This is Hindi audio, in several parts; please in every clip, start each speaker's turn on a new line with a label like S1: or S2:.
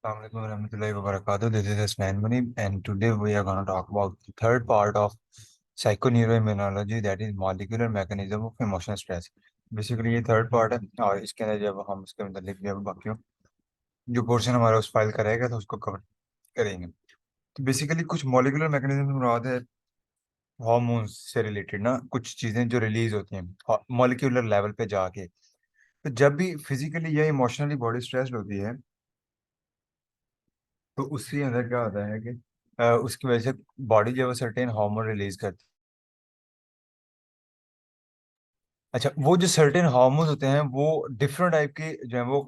S1: Assalamualaikum warahmatullahi wabarakatuh. This is Ismail Munib, and today we are going to talk about the third part of psychoneuroimmunology, that is molecular mechanism of emotional stress. Basically ये थर्ड पार्ट है और इसके अंदर जब हम इसके मतलब जब बाकी जो पोर्शन हमारा उस फाइल का रहेगा तो उसको कवर करेंगे। तो बेसिकली कुछ मॉलिक्यूलर मैकेनिज्म मुराद है हार्मोन्स से रिलेटेड ना, कुछ चीजें जो रिलीज होती हैं मॉलिक्यूलर लेवल पे जाके। तो जब भी फिजिकली या इमोशनली बॉडी स्ट्रेस्ड होती है तो उसके अंदर क्या होता है कि उसकी वजह से बॉडी जो है सर्टेन हार्मोन रिलीज करती है। अच्छा, वो जो सर्टेन हार्मोन्स होते हैं वो डिफरेंट टाइप के जो है वो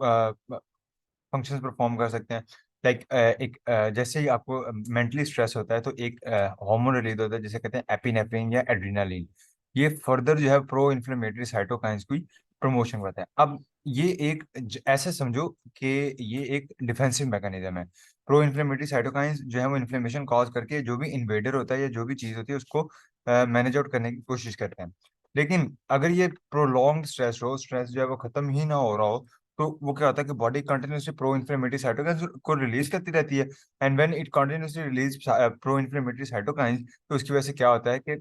S1: फंक्शंस परफॉर्म कर सकते हैं। लाइक एक जैसे ही आपको मेंटली स्ट्रेस होता है तो एक हार्मोन रिलीज होता है जिसे कहते हैं एपिनेफ्रिन या एड्रेनालिन। ये फर्दर जो है प्रो इन्फ्लेमेटरी साइटोकाइंस की प्रमोशन करता है। अब ये एक ऐसे समझो कि ये एक डिफेंसिव मैकेनिज्म है। प्रो इन्फ्लेमेटरी साइटोकाइंस जो है वो इन्फ्लेमेशन कॉज करके जो भी इन्वेडर होता है या जो भी चीज होती है उसको मैनेज आउट करने की कोशिश करते हैं। लेकिन अगर ये प्रोलॉन्ग स्ट्रेस हो, स्ट्रेस जो है वो खत्म ही ना हो रहा हो, तो वो क्या होता है कि body continuously pro inflammatory cytokines को रिलीज करती रहती है। And when it continuously release pro inflammatory cytokines, तो उसकी वजह से क्या होता है कि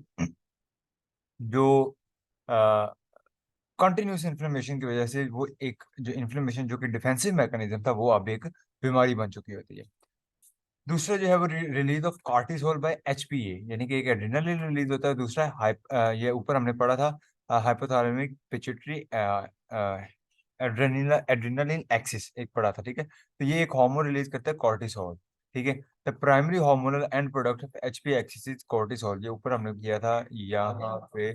S1: जो कंटिन्यूस इन्फ्लेमेशन की वजह से वो एक जो इन्फ्लेमेशन जो कि डिफेंसिव मैकेनिज्म था वो अब एक बीमारी बन चुकी होती है। दूसरा जो है वो release of cortisol by HPA, यानी कि एक एड्रेनालिन रिलीज होता है। दूसरा ये ऊपर हमने पढ़ा था हाइपोथैलेमिक पिट्यूटरी एड्रेनालिन एक्सिस एक पढ़ा था, ठीक है। तो ये एक हार्मोन रिलीज करता है कॉर्टिसोल, ठीक है। The primary hormonal and product of HP axis is cortisol, ये ऊपर हमने किया था यहाँ पे।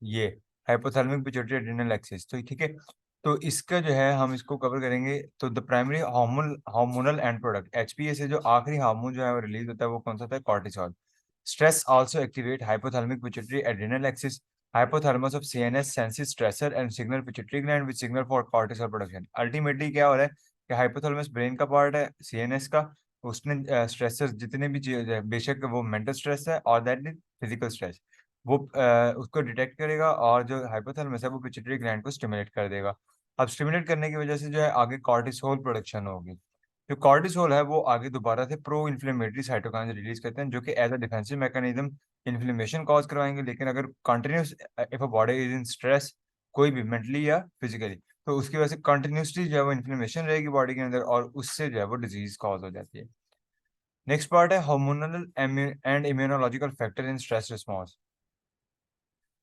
S1: ये हाइपोथैलेमिक पिट्यूटरी एड्रिनल एक्सिस, तो ठीक है। तो इसका जो है हम इसको कवर करेंगे। तो the primary hormonal and product HPA से जो आखिरी हार्मोन जो है वो रिलीज होता है वो कौन सा होता है? Cortisol. Stress also activate hypothalamic pituitary adrenal axis, hypothalamus of CNS senses stressor and signal pituitary gland which signal for cortisol production। Ultimately क्या हो रहा है कि हाइपोथैलेमस ब्रेन का पार्ट है सीएनएस का, उसने स्ट्रेसर जितने भी चीज है, बेशक वो मेंटल स्ट्रेस है और दैट इज फिजिकल स्ट्रेस, वो उसको डिटेक्ट करेगा और जो हाइपोथैलेमस है वो पिट्यूटरी ग्लैंड को स्टिमुलेट कर देगा। अब स्टिमुलेट करने की वजह से जो है आगे कॉर्टिसोल प्रोडक्शन होगी। जो कॉर्टिसोल है वो आगे दोबारा से प्रो इन्फ्लेमेटरी साइटोकाइन रिलीज करते हैं जो कि as a defensive mechanism inflammation cause करवाएंगे। लेकिन अगर continuous if a body is in stress, कोई भी मेंटली या फिजिकली, तो उसकी वजह से कंटिन्यूसली जो है वो इन्फ्लेमेशन रहेगी बॉडी के अंदर और उससे जो है वो डिजीज कॉज हो जाती है। नेक्स्ट पार्ट है hormonal and immunological factor in stress response.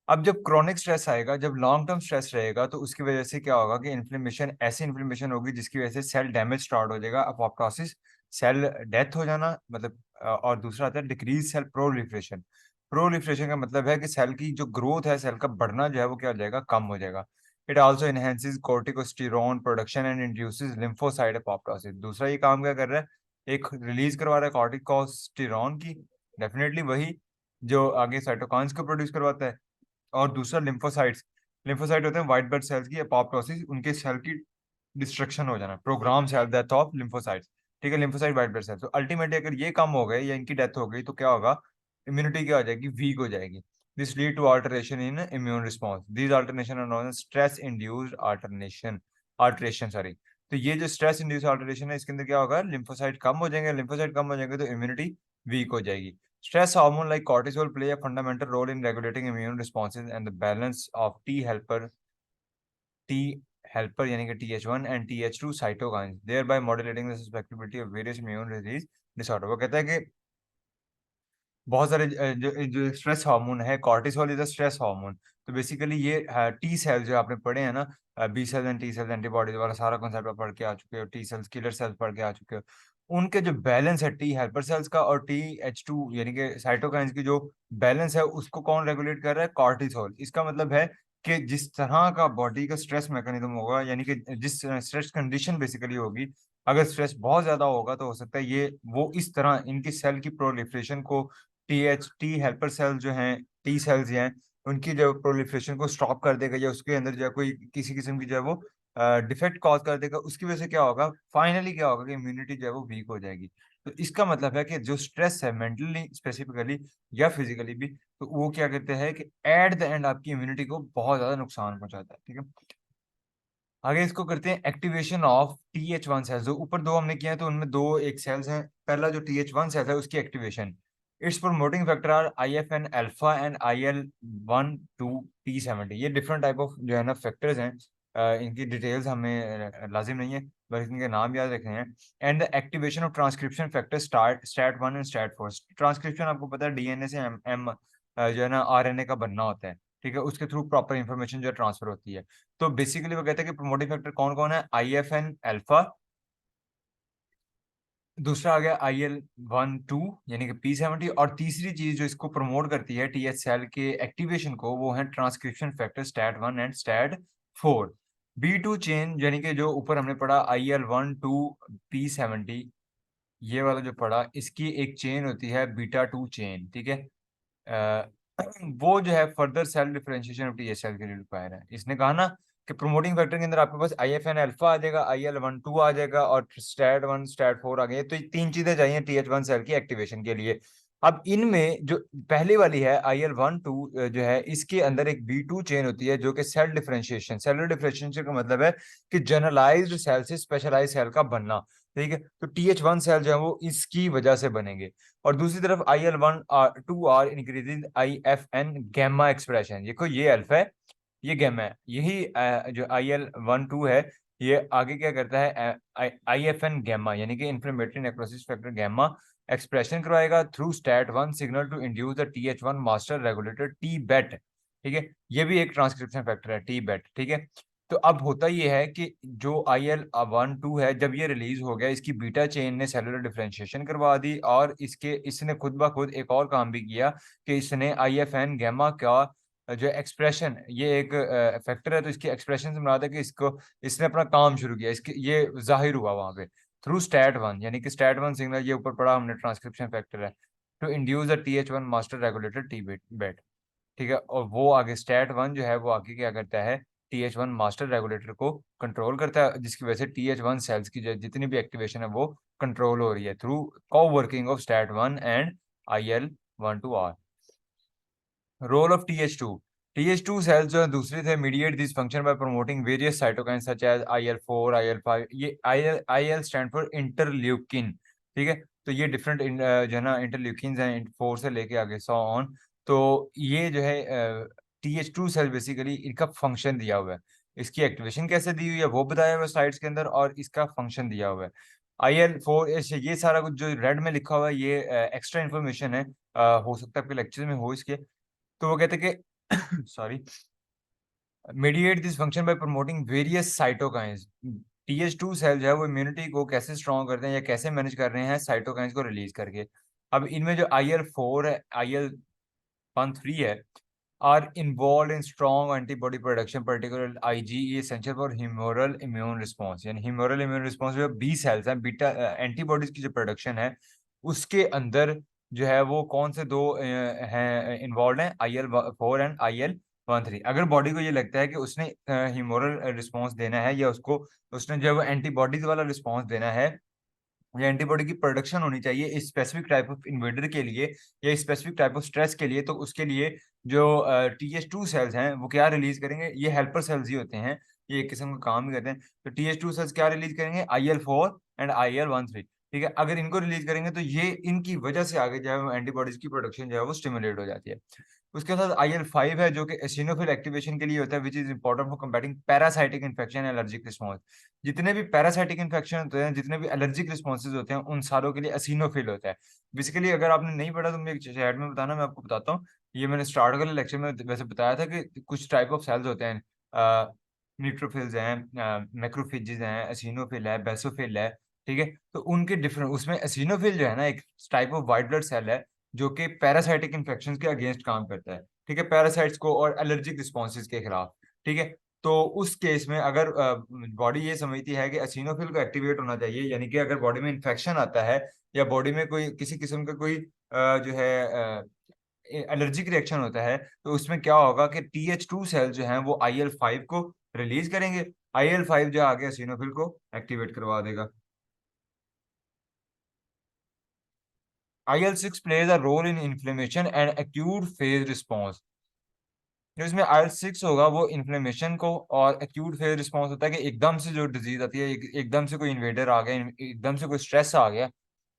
S1: अब जब क्रोनिक स्ट्रेस आएगा, जब लॉन्ग टर्म स्ट्रेस रहेगा, तो उसकी वजह से क्या होगा कि इन्फ्लेमेशन, ऐसी इन्फ्लेमेशन होगी जिसकी वजह से सेल डैमेज स्टार्ट हो जाएगा, अपोप्टोसिस, सेल डेथ हो जाना मतलब। और दूसरा आता है डिक्रीज सेल प्रोलिफरेशन। प्रोलिफरेशन का मतलब है कि सेल की जो ग्रोथ है, सेल का बढ़ना जो है वो क्या हो जाएगा? कम हो जाएगा। It also enhances corticosterone production and induces lymphocyte apoptosis. दूसरा ये काम क्या कर रहा है? एक रिलीज करवा रहा है कॉर्टिकोस्टेरोन की, डेफिनेटली वही जो आगे साइटोकाइंस को प्रोड्यूस करवाता है। और दूसरा लिम्फोसाइट्स, लिम्फोसाइट होते हैं व्हाइट ब्लड सेल्स की अपोप्टोसिस, उनके सेल की डिस्ट्रक्शन हो जाना, programme cell death of lymphocytes, ठीक है। लिम्फोसाइट व्हाइट ब्लड सेल्स, तो अल्टीमेटली अगर ये कम हो गए या इनकी डेथ हो गई तो क्या होगा? इम्यूनिटी क्या हो जाएगी? वीक हो जाएगी। This lead to alteration in immune response, these alternation are known as stress induced alteration sorry. तो ये जो स्ट्रेस इंड्यूस्ड अल्टरेशन है इसके अंदर क्या होगा? लिम्फोसाइट कम हो जाएंगे, लिम्फोसाइट कम हो जाएंगे तो इम्यूनिटी वीक हो जाएगी। Stress hormone like cortisol play a fundamental role in regulating immune responses and the balance of T helper यानी कि TH1 and TH2 cytokines, thereby modulating the susceptibility of various immune disease disorder। वो कहता है कि बहुत सारे जो स्ट्रेस हार्मोन है, cortisol is a stress hormone. तो बेसिकली ये टी सेल्स जो आपने पढ़े हैं ना, B cells and T cells antibodies वाला सारा कॉन्सेप्ट आप पढ़ के आ चुके हो, टी सेल्स किलर सेल्स पढ़ के आ चुके हो। उनके जो बैलेंस है टी हेल्पर सेल्स का और TH2 यानी कि साइटोकाइंस की जो बैलेंस है उसको कौन रेगुलेट कर रहा है? कॉर्टिसोल। इसका मतलब है कि जिस तरह का बॉडी का स्ट्रेस मैकेनिज्म होगा, यानी कि जिस स्ट्रेस कंडीशन बेसिकली होगी, अगर स्ट्रेस बहुत ज्यादा होगा तो हो सकता है ये वो इस तरह इनकी सेल की प्रोलिफरेशन को, टी हेल्पर सेल जो हैं, टी सेल्स हैं, उनकी जो प्रोलिफरेशन को स्टॉप कर देगा या उसके अंदर जो है कोई किसी किस्म की जो है वो डिफेक्ट कॉज कर देगा। उसकी वजह से क्या होगा? फाइनली क्या होगा कि इम्यूनिटी जो है वो वीक हो जाएगी। तो इसका मतलब है कि जो स्ट्रेस है मेंटली स्पेसिफिकली या फिजिकली भी, तो वो क्या कहते हैं कि एट द एंड आपकी इम्यूनिटी को बहुत ज्यादा नुकसान पहुंचाता है, ठीक है। आगे इसको करते हैं एक्टिवेशन ऑफ TH1 सेल्स। जो ऊपर दो हमने किया है तो उनमें दो एक सेल्स हैं। पहला जो TH1 सेल है उसकी activation, its promoting factor are IFN alpha and IL-1 2 P70। ये डिफरेंट टाइप ऑफ जो है ना फैक्टर्स हैं। इनकी डिटेल्स हमें लाजिम नहीं है, बस इनके नाम याद रखने हैं। And the activation of transcription factor STAT 1 and STAT 4। Transcription आपको पता है DNA से एम जो है ना RNA का बनना होता है, ठीक है, उसके थ्रू प्रॉपर इंफॉर्मेशन जो है ट्रांसफर होती है। तो बेसिकली वो कहते हैं कि प्रोमोटिंग फैक्टर कौन कौन है, IFN अल्फा, दूसरा आ गया IL-1 2 यानी कि P70, और तीसरी चीज जो इसको प्रमोट करती है TH सेल के एक्टिवेशन को, वो है transcription factor STAT 1 and STAT 4। B2 chain यानी कि जो ऊपर हमने पढ़ा IL-1 2 P70, ये वाला जो पढ़ा, इसकी एक चेन होती है β2 चेन, ठीक है। अ, वो जो है further cell differentiation of TH cell के लिए रिक्वायर है। इसने कहा ना कि प्रोमोटिंग फैक्टर के अंदर आपके पास IFN अल्फा आ जाएगा, IL-1 2 आ जाएगा और स्टैट 1 स्टैट 4 आ गए। तो ये तीन चीजें चाहिए TH1 सेल की एक्टिवेशन के लिए। अब इनमें जो पहली वाली है IL-1 2 जो है, इसके अंदर एक B2 चेन होती है जो कि सेल डिफरेंशिएशन, सेलुलर डिफरेंशिएशन का मतलब है कि जनरलाइज्ड सेल से स्पेशलाइज्ड सेल का बनना, ठीक है। तो TH1 सेल जो है वो इसकी वजह से बनेंगे। और दूसरी तरफ IL-1 2 increasing IFN gamma expression. देखो ये अल्फा है, ये गैमा है। यही जो IL-1 2 है, ये आगे क्या करता है, IFN गैमा यानी कि inflammatory necrosis factor gamma expression करवाएगा through STAT 1 signal to induce the TH1 master regulator T-BET, ठीक है। ये भी एक ट्रांसक्रिप्शन फैक्टर है T-BET, ठीक है। तो अब होता ये है कि जो IL-1 2 है, जब ये रिलीज हो गया, इसकी बीटा चेन ने सेलुलर डिफरेंशिएशन करवा दी, और इसने खुद ब खुद एक और काम भी किया कि इसने IFN गैमा का जो एक्सप्रेशन, ये एक फैक्टर है, तो इसकी एक्सप्रेशन से मुराद है कि इसको इसने अपना काम शुरू किया, इसके ये जाहिर हुआ वहां पे थ्रू स्टैट 1, यानी कि स्टैट 1 सिग्नल, ये ऊपर पड़ा हमने ट्रांसक्रिप्शन फैक्टर है, to induce the TH1 master regulator T-BET, ठीक है। और वो आगे स्टैट 1 जो है वो आगे क्या करता है, TH1 मास्टर रेगुलेटर को कंट्रोल करता है, जिसकी वजह से TH1 सेल्स की जितनी भी एक्टिवेशन है वो कंट्रोल हो रही है थ्रू को working of STAT 1 and IL-1 2 R। Role of TH2 cells जो है दूसरे थे, mediate this function by promoting various cytokines such as IL-4 IL-5। ये IL स्टैंड फॉर इंटरल्यूकिन, ठीक है। तो ये डिफरेंट जो है ना इंटरल्यूकिन हैं, 4 से लेके आगे सो ऑन। तो ये जो है TH2 सेल बेसिकली इनका फंक्शन दिया हुआ है, इसकी एक्टिवेशन कैसे दी हुई है वो बताया हुआ है स्लाइड्स के अंदर, और इसका फंक्शन दिया हुआ है। IL-4 ये सारा कुछ जो रेड में लिखा हुआ है ये एक्स्ट्रा इन्फॉर्मेशन है, हो सकता है आपके लेक्चर में हो इसके। तो वो कहते हैं कि sorry, mediate this function by promoting various cytokines. TH2 cell जो है वो इम्यूनिटी को कैसे स्ट्रॉन्ग करते हैं या कैसे मैनेज कर रहे हैं साइटोकाइंस को रिलीज करके। अब इनमें जो IL-4 है, IL-1 3 है, are involve in strong antibody production, particular IgE essential for humoral immune response. यानी ह्यूमोरल इम्यून रिस्पॉन्स जो बी सेल्स हैं, बीटा एंटीबॉडीज की जो प्रोडक्शन है, उसके अंदर जो है वो कौन से दो हैं इन्वॉल्व हैं, IL-4 एंड IL-1 3। अगर बॉडी को ये लगता है कि उसने ह्यूमोरल रिस्पॉन्स देना है, या उसको उसने जो है वो एंटीबॉडीज वाला रिस्पॉन्स देना है, या एंटीबॉडी की प्रोडक्शन होनी चाहिए इस स्पेसिफिक टाइप ऑफ इन्वेडर के लिए या स्पेसिफिक टाइप ऑफ स्ट्रेस के लिए, तो उसके लिए जो TH2 सेल्स हैं वो क्या रिलीज करेंगे, ये हेल्पर सेल्स ही होते हैं, ये एक किस्म का काम ही करते हैं। तो TH2 सेल्स क्या रिलीज करेंगे, IL-4 एंड IL-1 3, ठीक है। अगर इनको रिलीज करेंगे तो ये इनकी वजह से आगे जो है एंटीबॉडीज की प्रोडक्शन जो है वो स्टिमुलेट हो जाती है। उसके साथ IL-5 है जो कि एसिनोफिल एक्टिवेशन के लिए होता है, which is important for combating parasitic infection, allergic response. जितने भी पैरासाइटिक इन्फेक्शन होते हैं, जितने भी एलर्जिक रिस्पॉन्सेज होते हैं, उन सारों के लिए एसिनोफिल होता है। बेसिकली अगर आपने नहीं पढ़ा तो मुझे चैट में बताना, मैं आपको बताता हूँ। ये मैंने स्टार्ट वाले लेक्चर में वैसे बताया था कि कुछ टाइप ऑफ सेल्स होते हैं, न्यूट्रोफिल्स हैं, मैक्रोफेजेस हैं, एसिनोफिल है, बेसोफिल है, ठीक है। तो उनके डिफरेंट, उसमें एसिनोफिल जो है ना एक type of white blood cell है जो कि पैरासाइटिक इन्फेक्शन के अगेंस्ट काम करता है, ठीक है, पैरासाइट्स को और एलर्जिक रिस्पॉन्सेज के खिलाफ, ठीक है। तो उस केस में अगर बॉडी ये समझती है कि एसिनोफिल को एक्टिवेट होना चाहिए, यानी कि अगर बॉडी में इन्फेक्शन आता है या बॉडी में कोई किसी किस्म का कोई जो है एलर्जिक रिएक्शन होता है, तो उसमें क्या होगा कि TH2 सेल जो हैं वो IL-5 को रिलीज करेंगे, IL-5 जो आगे एसिनोफिल को एक्टिवेट करवा देगा। IL-6 plays a role in inflammation and acute phase response। जो इसमें IL-6 होगा वो इन्फ्लेमेशन को, और एक्यूट फेज रिस्पॉन्स होता है कि एकदम से जो डिजीज आती है, एकदम से कोई इन्वेडर आ गया, एकदम से कोई स्ट्रेस आ गया,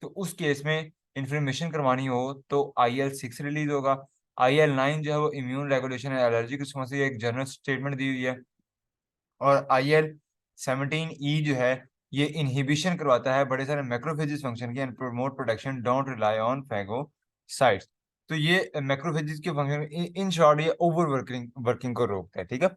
S1: तो उस केस में इन्फ्लेमेशन करवानी हो तो IL-6 रिलीज होगा। IL-9 जो है वो इम्यून रेगुलेशन है, एलर्जी की रिस्पॉन्स, एक जनरल स्टेटमेंट दी हुई है। और IL-17E जो है ये इनहिबिशन करवाता है बड़े सारे मैक्रोफेजेस फंक्शन की and promote protection, don't rely on phagocytes. तो ये मैक्रोफेजेस के फंक्शन, इन शॉर्ट ये ओवर वर्किंग वर्किंग को रोकता है, ठीक है।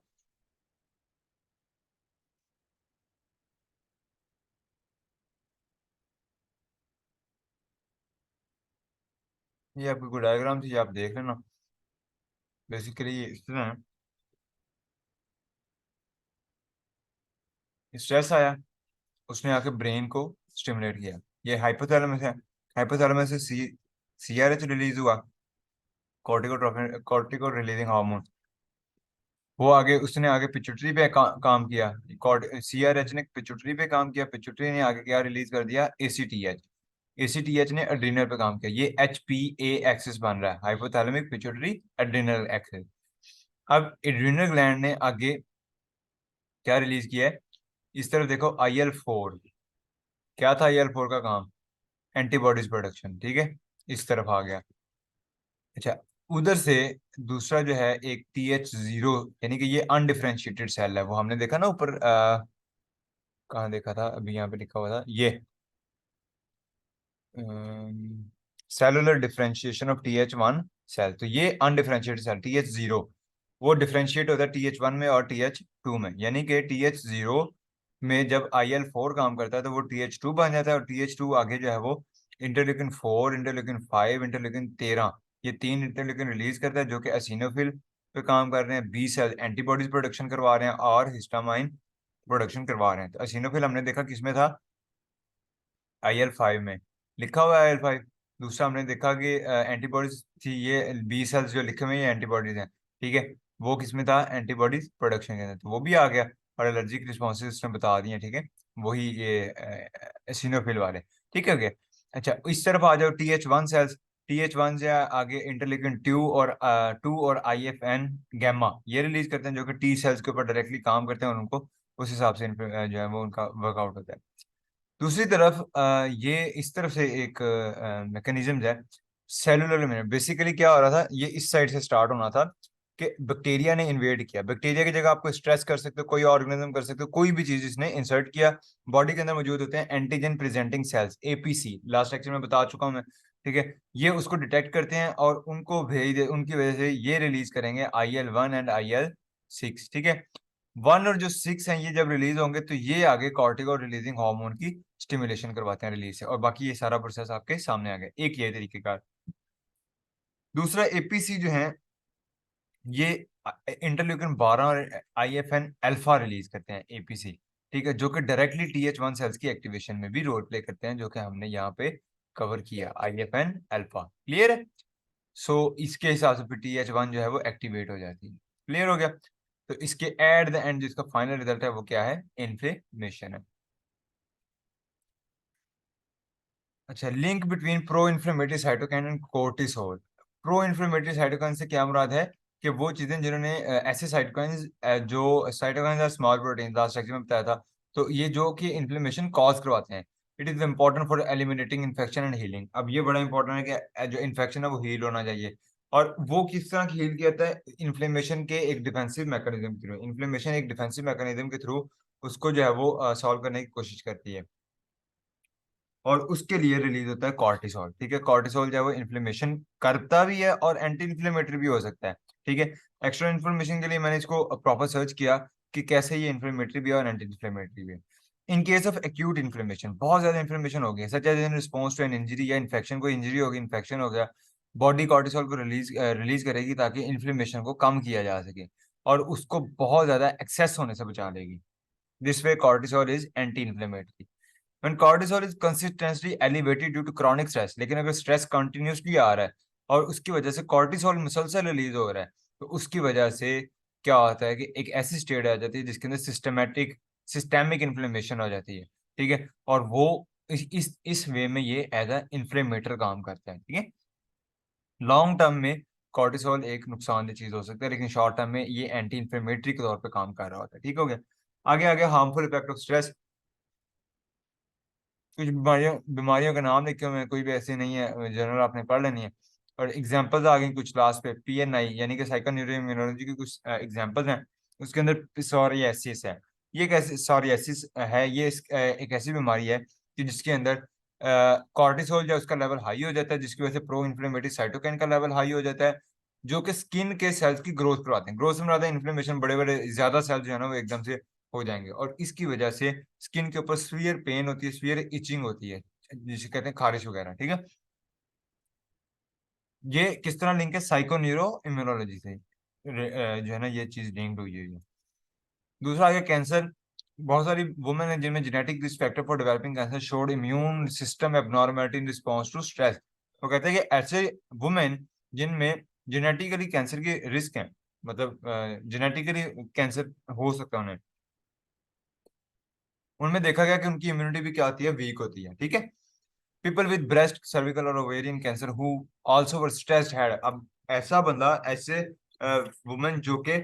S1: ये आपकी कोई डायग्राम थी, ये आप देख लेना। बेसिकली ये इस तरह है, स्ट्रेस आया, उसने आके ब्रेन को स्टिमुलेट किया, ये हाइपोथैलेमस है, हाइपोथैलेमस से CRH रिलीज हुआ, कॉर्टिको रिलीजिंग हार्मोन। वो आगे उसने आगे पिट्यूटरी पे काम किया, CRH ने पिट्यूटरी पे काम किया, पिट्यूटरी ने आगे क्या रिलीज कर दिया, ACTH, ACTH ने एड्रीनल पे काम किया, ये HPA एक्सिस बन रहा है, हाइपोथैलेमिक पिट्यूटरी एड्रीनल एक्सिस। अब एड्रीनल ग्लैंड ने आगे क्या रिलीज किया है, इस तरफ देखो, IL-4, क्या था IL-4 का काम, एंटीबॉडीज प्रोडक्शन, ठीक है, इस तरफ आ गया। अच्छा, उधर से दूसरा जो है एक TH0, यानी कि ये अनडिफरेंशिएटेड सेल है, वो हमने देखा ना ऊपर, कहाँ देखा था, अभी यहाँ पे लिखा हुआ था, ये cellular differentiation of TH1 cell. तो ये अनडिफरेंशिएटेड सेल TH0, वो डिफरेंशिएट होता है TH1 में और TH2 में, यानी कि TH0 में जब IL-4 काम करता है तो वो TH2 बन जाता है, और TH2 आगे जो है वो इंटरल्यूकिन 4, इंटरल्यूकिन 5, इंटरल्यूकिन 13, ये 3 इंटरल्यूकिन रिलीज करता है, जो कि एसिनोफिल पे काम कर रहे हैं, बी सेल एंटीबॉडीज प्रोडक्शन करवा रहे हैं, और हिस्टामाइन प्रोडक्शन करवा रहे हैं। तो एसिनोफिल हमने देखा किसमें था, IL-5 में लिखा हुआ है IL-5। दूसरा हमने देखा कि एंटीबॉडीज थी, ये बी सेल्स जो लिखे हुए हैं एंटीबॉडीज हैं, ठीक है, वो किसमें था, एंटीबॉडीज प्रोडक्शन के अंदर, तो वो भी आ गया। और एलर्जिक रिस्पॉन्सेज उसने बता दिए, ठीक है, वही ये एसिनोफिल वाले, ठीक है, ओके। अच्छा, इस तरफ आ जाओ, TH1 सेल्स, TH1 से आगे इंटरल्यूकिन 2 और 2 और IFN गैमा ये रिलीज करते हैं, जो कि T सेल्स के ऊपर डायरेक्टली काम करते हैं, और उनको उस हिसाब से जो है वो उनका वर्कआउट होता है। दूसरी तरफ ये इस तरफ से एक मैकेनिज्म है, सेलुलर में बेसिकली क्या हो रहा था, ये इस साइड से स्टार्ट होना था कि बैक्टीरिया ने इन्वेड किया, बैक्टीरिया की जगह आपको स्ट्रेस कर सकते हो, कोई ऑर्गेनिज्म कर सकते हो, कोई भी चीज इसने इंसर्ट किया, बॉडी के अंदर मौजूद होते हैं antigen presenting sales, APC, last lecture में बता चुका हूं मैं, ठीक है। ये उसको डिटेक्ट करते हैं और उनको भेज दे, उनकी वजह से ये रिलीज करेंगे IL-1 एंड IL-6, ठीक है। 1 और जो 6 हैं, ये जब रिलीज होंगे तो ये आगे कॉर्टिकल रिलीजिंग हार्मोन की स्टिमुलेशन करवाते हैं रिलीज से, और बाकी ये सारा प्रोसेस आपके सामने आ गया, एक ये तरीकेकार। दूसरा APC जो है, ये इंटरल्यूकिन 12 और IFN अल्फा रिलीज करते हैं, APC, ठीक है, जो कि डायरेक्टली TH1 सेल्स की एक्टिवेशन में भी रोल प्ले करते हैं, जो कि हमने यहाँ पे कवर किया, IFN अल्फा, क्लियर है। सो इसके हिसाब से फिर TH1 जो है वो एक्टिवेट हो जाती है, क्लियर हो गया। तो इसके एट द एंड जिसका फाइनल रिजल्ट है वो क्या है, इन्फ्लेमेशन है। अच्छा, link between pro inflammatory cytokine and cortisol. Pro inflammatory cytokine से क्या मुराद है, कि वो चीजें जिन्होंने ऐसे साइटोकाइंस, जो cytokines are small protein, last lecture में बताया था, तो ये जो कि इन्फ्लेमेशन कॉज करवाते हैं, it is important for eliminating infection and healing. अब ये बड़ा इंपॉर्टेंट है कि जो इन्फेक्शन है वो हील होना चाहिए, और वो किस तरह की हील किया जाता है, इन्फ्लेमेशन के एक डिफेंसिव मैकेनिज्म के थ्रू, इन्फ्लेमेशन एक डिफेंसिव मैकेनिज्म के थ्रू उसको जो है वो सॉल्व करने की कोशिश करती है, और उसके लिए रिलीज होता है कॉर्टिसोल, ठीक है। कॉर्टिसोल जो है वो इन्फ्लेमेशन करता भी है और एंटी इन्फ्लेमेटरी भी हो सकता है, ठीक है। एक्स्ट्रा इन्फ्लेमेशन के लिए मैंने इसको प्रॉपर सर्च किया कि कैसे ये इन्फ्लेमेटरी भी है और एंटी इन्फ्लेमेटरी भी है। In case of acute inflammation, बहुत ज्यादा इन्फ्लेमेशन हो गया, such as in response to an injury या इन्फेक्शन, कोई इंजरी होगी, इन्फेक्शन हो गया, बॉडी कॉर्टिसोल को रिलीज करेगी ताकि इन्फ्लेमेशन को कम किया जा सके, और उसको बहुत ज्यादा एक्सेस होने से बचा लेगी। This way cortisol is anti inflammatory. When cortisol is consistently elevated due to chronic stress, लेकिन अगर स्ट्रेस कंटिन्यूसली आ रहा है और उसकी वजह से कॉर्टिसोल मुसलसल रिलीज हो रहा है, तो उसकी वजह से क्या होता है कि एक ऐसी स्टेट आ जाती है जिसके अंदर सिस्टेमिक इन्फ्लेमेशन हो जाती है, ठीक है, और वो इस वे में ये एज अ इन्फ्लेमेटर काम करता है, ठीक है। लॉन्ग टर्म में कॉर्टिसोल एक नुकसानदेह चीज हो सकता है, लेकिन शॉर्ट टर्म में ये एंटी इन्फ्लेमेटरी के तौर पे काम कर रहा होता है। ठीक हो गया। आगे आगे हार्मफुल इफेक्ट ऑफ स्ट्रेस। कुछ बीमारियों बीमारियों के नाम लिखे हुए हैं, कोई भी ऐसी नहीं है, जनरल आपने पढ़ लेनी है। और एग्जांपल्स आ गई कुछ लास्ट पे, PNI यानी कि साइकोन्यूरोइम्यूनोलॉजी की कुछ एग्जांपल्स हैं। उसके अंदर पिसोरियासिस है। ये कैसे सोरियासिस है? ये एक ऐसी बीमारी है कि जिसके अंदर कॉर्टिसोल जो उसका लेवल हाई हो जाता है, जिसकी वजह से प्रो इन्फ्लेमेटरी साइटोकाइन का लेवल हाई हो जाता है, जो कि स्किन के सेल्स की ग्रोथ करवाते हैं। ग्रोथ से मतलब इन्फ्लेमेशन, बड़े बड़े ज्यादा सेल्स जो है ना वो एकदम से हो जाएंगे, और इसकी वजह से स्किन के ऊपर स्वीयर पेन होती है, स्वीयर इचिंग होती है, जिसे कहते हैं खारिश वगैरह। ठीक है। ये किस तरह लिंक है? साइकोन्यूरो इम्यूनोलॉजी से जो है ना ये चीज लिंक्ड हुई है। दूसरा आ गया कैंसर। बहुत सारी वुमेन है जिनमें genetic risk factor for developing cancer showed immune system abnormality in response to stress. वो कहते हैं कि ऐसे वुमेन जिनमें जेनेटिकली कैंसर के रिस्क है, मतलब जेनेटिकली कैंसर हो सकता है उन्हें, उनमें देखा गया कि उनकी इम्यूनिटी भी क्या होती है? वीक होती है। ठीक है। पीपल विद ब्रेस्ट, सर्विकल और ovarian cancer who also were stressed had. अब ऐसा बंदा, ऐसे वुमेन जो कि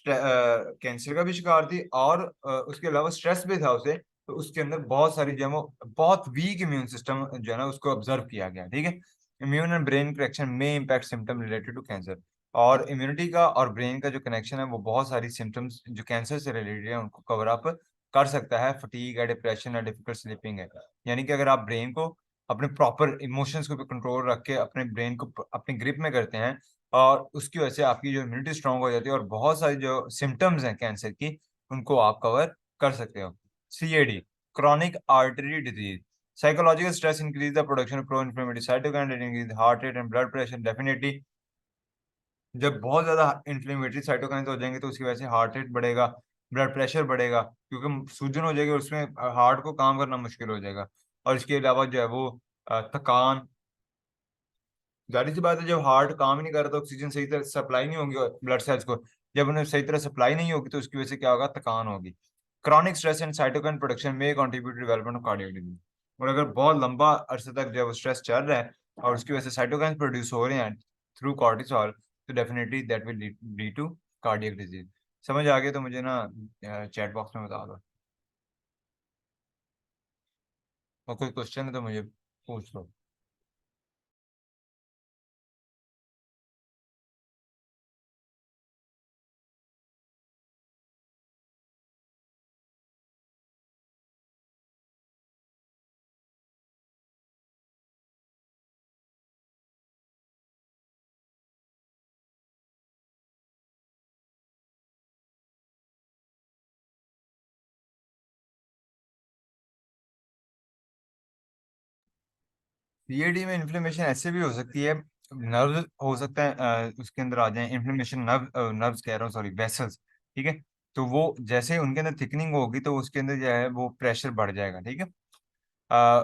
S1: कैंसर का भी शिकार थी और उसके अलावा स्ट्रेस भी था उसे, तो उसके अंदर बहुत सारी जो है वो बहुत वीक इम्यून सिस्टम जो है ना उसको ऑब्जर्व किया गया। ठीक है। इम्यून एंड ब्रेन कनेक्शन में impact symptom related to cancer. और इम्यूनिटी का और ब्रेन का जो कनेक्शन है वो बहुत सारी सिम्टम्स जो कैंसर से रिलेटेड है उनको कवर अप कर सकता है। फटीग है, डिप्रेशन है, डिफिकल्ट स्लीपिंग है। यानी कि अगर आप ब्रेन को अपने प्रॉपर इमोशंस को कंट्रोल रख के अपने ब्रेन को अपनी ग्रिप में करते हैं, और उसकी वजह से आपकी जो इम्यूनिटी स्ट्रांग हो जाती है, और बहुत सारी जो सिम्टम्स हैं कैंसर की उनको आप कवर कर सकते हो। CAD, chronic artery disease. Psychological stress increase the production of pro inflammatory cytokine, increase heart rate and blood pressure. Definitely जब बहुत ज्यादा इन्फ्लेमेटरी साइटोकाइंस हो जाएंगे तो उसकी वजह से हार्ट रेट बढ़ेगा, ब्लड प्रेशर बढ़ेगा, क्योंकि सूजन हो जाएगी, उसमें हार्ट को काम करना मुश्किल हो जाएगा। और इसके अलावा जो है वो थकान। जाहिर सी बात है, जब हार्ट काम ही नहीं कर रहा तो ऑक्सीजन सही तरह सप्लाई नहीं होगी ब्लड सेल्स को। जब उन्हें सही तरह सप्लाई नहीं होगी तो उसकी वजह से क्या होगा? थकान होगी। Chronic stress and cytokine production में contribute development of cardiac disease. और अगर बहुत लंबा अरसे तक जब स्ट्रेस चल रहा है और उसकी वजह से साइटोकाइन प्रोड्यूस हो रहे हैं थ्रू कॉर्टिसोल, तो definitely that will lead to cardiac disease. समझ आ गया तो मुझे ना चैट बॉक्स में बता दो, और कोई क्वेश्चन है तो मुझे पूछ लो। CAD में इन्फ्लेमेशन ऐसे भी हो सकती है, नर्व हो सकता है उसके अंदर आ जाए इन्फ्लेमेशन, नर्व्स कह रहा हूँ, सॉरी, वेसल्स। ठीक है। तो वो जैसे ही उनके अंदर थिकनिंग होगी तो उसके अंदर जो है वो प्रेशर बढ़ जाएगा। ठीक है।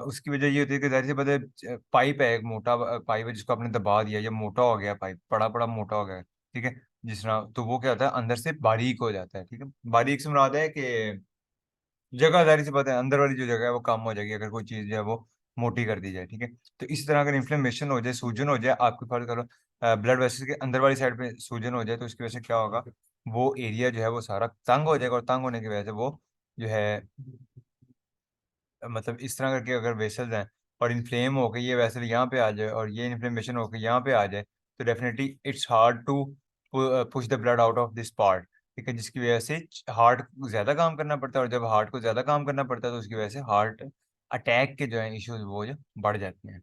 S1: उसकी वजह ये होती है कि जाहिर सी बात है, पाइप है, एक मोटा पाइप है जिसको आपने दबा दिया, ये मोटा हो गया, पाइप बड़ा बड़ा मोटा हो गया। ठीक है। जिस तरह तो वो क्या होता है अंदर से बारीक हो जाता है। ठीक है। बारीक से मुराद है कि जगह, जारी से पता है, अंदर वाली जो जगह है वो कम हो जाएगी अगर कोई चीज जो है वो मोटी कर दी जाए। ठीक है। तो इसी तरह अगर इन्फ्लेमेशन हो जाए, सूजन हो जाए, आपकी फर्ज करो ब्लड वेसल के अंदर वाली साइड पे सूजन हो जाए, तो उसकी वजह से क्या होगा? वो एरिया जो है वो सारा तंग हो जाएगा, और तंग होने की वजह से वो जो है मतलब इस तरह करके अगर वेसल्स हैं और इन्फ्लेम हो के ये वेसल यहाँ पे आ जाए और ये इन्फ्लेमेशन हो के यहाँ पे आ जाए, तो definitely it's hard to push the blood out of this part. ठीक है। जिसकी वजह से हार्ट ज्यादा काम करना पड़ता है, और जब हार्ट को ज्यादा काम करना पड़ता है तो उसकी वजह से हार्ट अटैक के जो है इश्यूज वो जो बढ़ जाते हैं।